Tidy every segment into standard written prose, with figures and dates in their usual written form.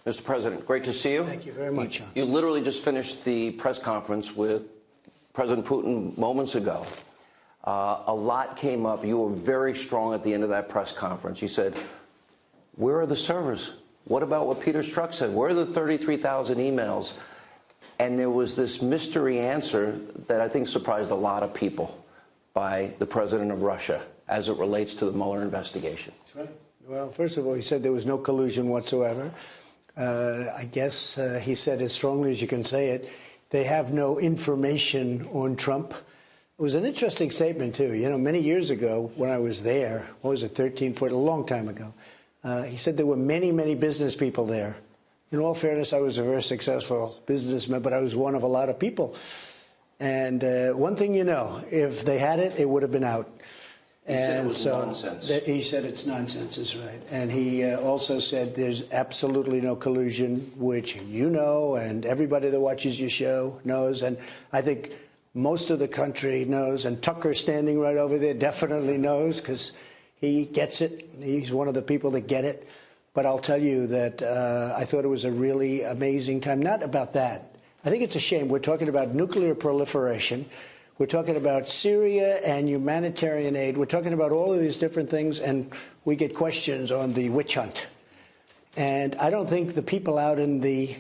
Mr. President, great to see you. Thank you very much, John. You literally just finished the press conference with President Putin moments ago. A lot came up. You were very strong at the end of that press conference. You said, where are the servers? What about what Peter Strzok said? Where are the 33,000 emails? And there was this mystery answer that I think surprised a lot of people by the president of Russia as it relates to the Mueller investigation. That's right. Well, first of all, he said there was no collusion whatsoever. I guess he said as strongly as you can say it, they have no information on Trump. It was an interesting statement, too. You know, many years ago when I was there, what was it, 13, 14, a long time ago, he said there were many, many business people there. In all fairness, I was a very successful businessman, but I was one of a lot of people. And one thing you know, if they had it, it would have been out. He said it was nonsense. He said it's nonsense, is right. And he also said there's absolutely no collusion, which you know, and everybody that watches your show knows. And I think most of the country knows, and Tucker standing right over there definitely knows, because he gets it. He's one of the people that get it. But I'll tell you that I thought it was a really amazing time. Not about that. I think it's a shame. We're talking about nuclear proliferation. We're talking about Syria and humanitarian aid. We're talking about all of these different things, and we get questions on the witch hunt. And I don't think the people out in the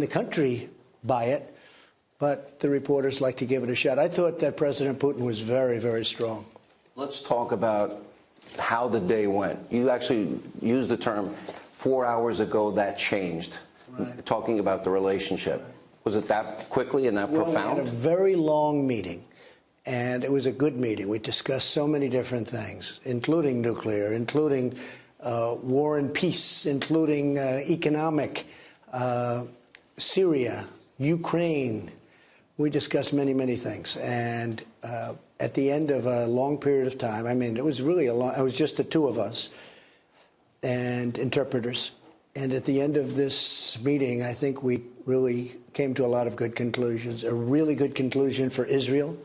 country buy it, but the reporters like to give it a shot. I thought that President Putin was very, very strong. Let's talk about how the day went. You actually used the term 4 hours ago that changed, right, talking about the relationship. Right. Was it that quickly and that profound? We had a very long meeting, and it was a good meeting. We discussed so many different things, including nuclear, including war and peace, including economic, Syria, Ukraine. We discussed many, many things. And at the end of a long period of time, I mean, it was really a long, it was just the two of us and interpreters. And at the end of this meeting, I think we really came to a lot of good conclusions. A really good conclusion for Israel,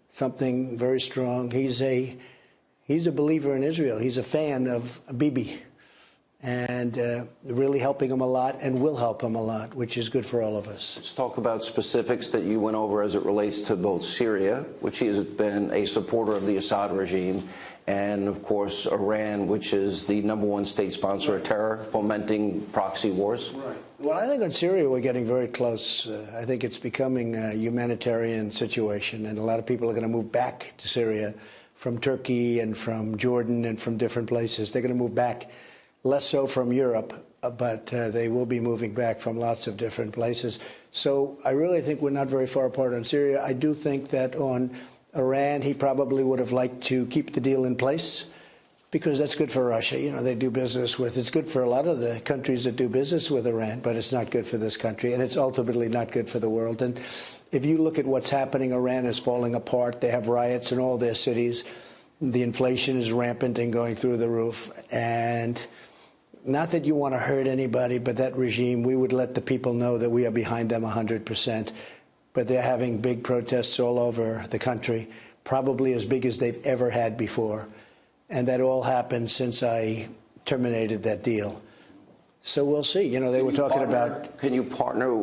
something very strong. He's a believer in Israel. He's a fan of Bibi, and really helping him a lot, and will help him a lot, which is good for all of us. Let's talk about specifics that you went over as it relates to both Syria, which he has been a supporter of the Assad regime, and, of course, Iran, which is the #1 state sponsor of terror, fomenting proxy wars. Right. Well, I think on Syria we're getting very close. I think it's becoming a humanitarian situation, and a lot of people are going to move back to Syria from Turkey and from Jordan and from different places. They're going to move back, less so from Europe, but they will be moving back from lots of different places. So I really think we're not very far apart on Syria. I do think that on Iran, he probably would have liked to keep the deal in place, because that's good for Russia. You know, they do business with, it's good for a lot of the countries that do business with Iran, but it's not good for this country, and it's ultimately not good for the world. And if you look at what's happening, Iran is falling apart. They have riots in all their cities. The inflation is rampant and going through the roof. And not that you want to hurt anybody, but that regime, we would let the people know that we are behind them 100%. But they're having big protests all over the country, probably as big as they've ever had before. And that all happened since I terminated that deal. So we'll see. You know, they were talking about... Can you partner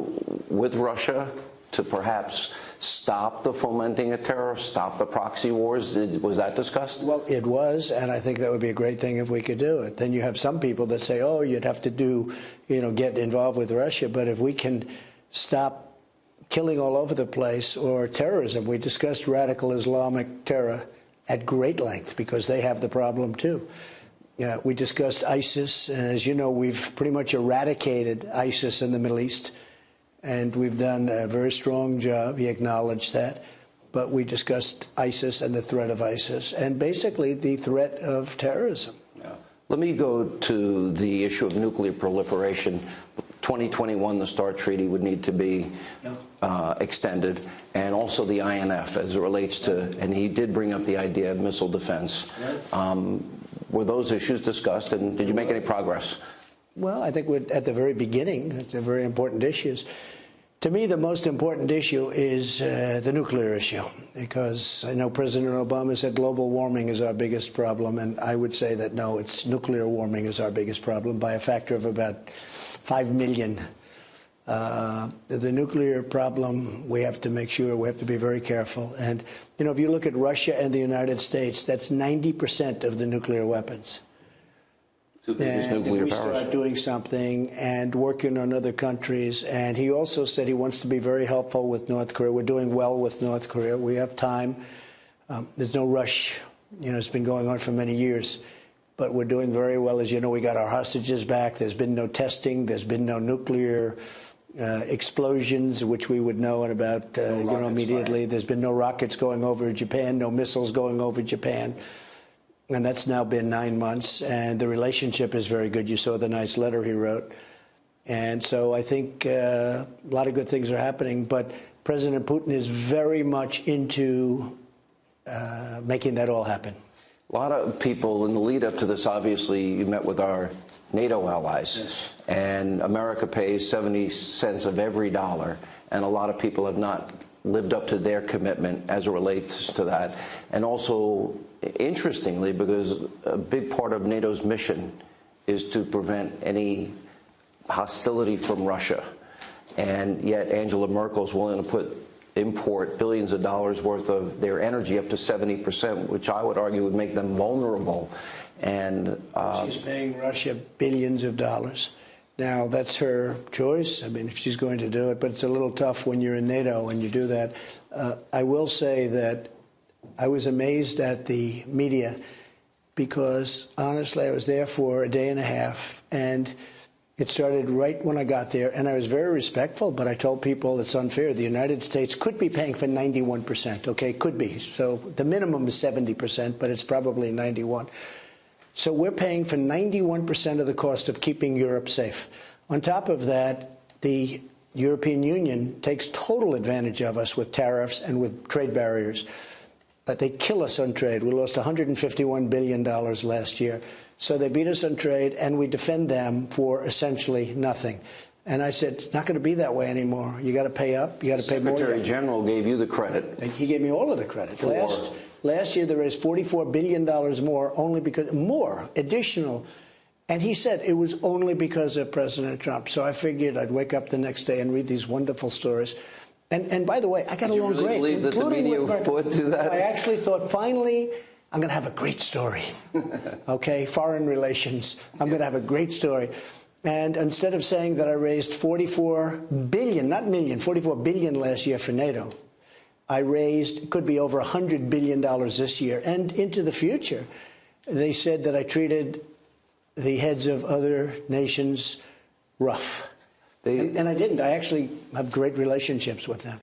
with Russia to perhaps stop the fomenting of terror, stop the proxy wars? Was that discussed? Well, it was, and I think that would be a great thing if we could do it. Then you have some people that say, oh, you'd have to do, you know, get involved with Russia. But if we can stop killing all over the place, or terrorism. We discussed radical Islamic terror at great length, because they have the problem too. We discussed ISIS, and as you know, we've pretty much eradicated ISIS in the Middle East, and we've done a very strong job. He acknowledged that. But we discussed ISIS and the threat of ISIS, and basically the threat of terrorism. Yeah. Let me go to the issue of nuclear proliferation. 2021, the START Treaty would need to be extended, and also the INF as it relates to, and he did bring up the idea of missile defense. Were those issues discussed, and did you make any progress? Well, I think we're at the very beginning. It's a very important issues. To me, the most important issue is the nuclear issue, because I know President Obama said global warming is our biggest problem, and I would say that no, it's nuclear warming is our biggest problem by a factor of about 5 million. The nuclear problem, we have to make sure, we have to be very careful. And, you know, if you look at Russia and the United States, that's 90% of the nuclear weapons. Two biggest nuclear powers. Start doing something and working on other countries. And he also said he wants to be very helpful with North Korea. We're doing well with North Korea. We have time. There's no rush. You know, it's been going on for many years. But we're doing very well. As you know, we got our hostages back. There's been no testing. There's been no nuclear explosions, which we would know about, you know, immediately. There's been no rockets going over Japan, no missiles going over Japan. And that's now been 9 months, and the relationship is very good. You saw the nice letter he wrote. And so I think a lot of good things are happening, but President Putin is very much into making that all happen. A lot of people in the lead up to this, obviously, you met with our NATO allies, yes. And America pays 70 cents of every dollar, and a lot of people have not lived up to their commitment as it relates to that. And also, interestingly, because a big part of NATO's mission is to prevent any hostility from Russia, and yet Angela Merkel is willing to import billions of dollars worth of their energy up to 70%, which I would argue would make them vulnerable. And she's paying Russia billions of dollars. Now, that's her choice. I mean, if she's going to do it, but it's a little tough when you're in NATO and you do that. I will say that I was amazed at the media because, honestly, I was there for a day and a half, and it started right when I got there, and I was very respectful, but I told people it's unfair. The United States could be paying for 91%, okay? Could be. So the minimum is 70%, but it's probably 91%. So we're paying for 91% of the cost of keeping Europe safe. On top of that, the European Union takes total advantage of us with tariffs and with trade barriers. But they kill us on trade. We lost $151 billion last year. So they beat us on trade, and we defend them for essentially nothing. And I said, it's not going to be that way anymore. You got to pay up. You got to pay more. Secretary General gave you the credit. He gave me all of the credit. Last year, they raised $44 billion more, only because more additional. And he said it was only because of President Trump. So I figured I'd wake up the next day and read these wonderful stories. And by the way, I got along great. Did you really believe that the media would do that? I actually thought, finally, I'm going to have a great story. Okay, foreign relations. I'm going to have a great story. And instead of saying that I raised 44 billion, not million, 44 billion last year for NATO, I raised, could be over $100 billion this year and into the future. They said that I treated the heads of other nations rough. And I didn't. I actually have great relationships with them.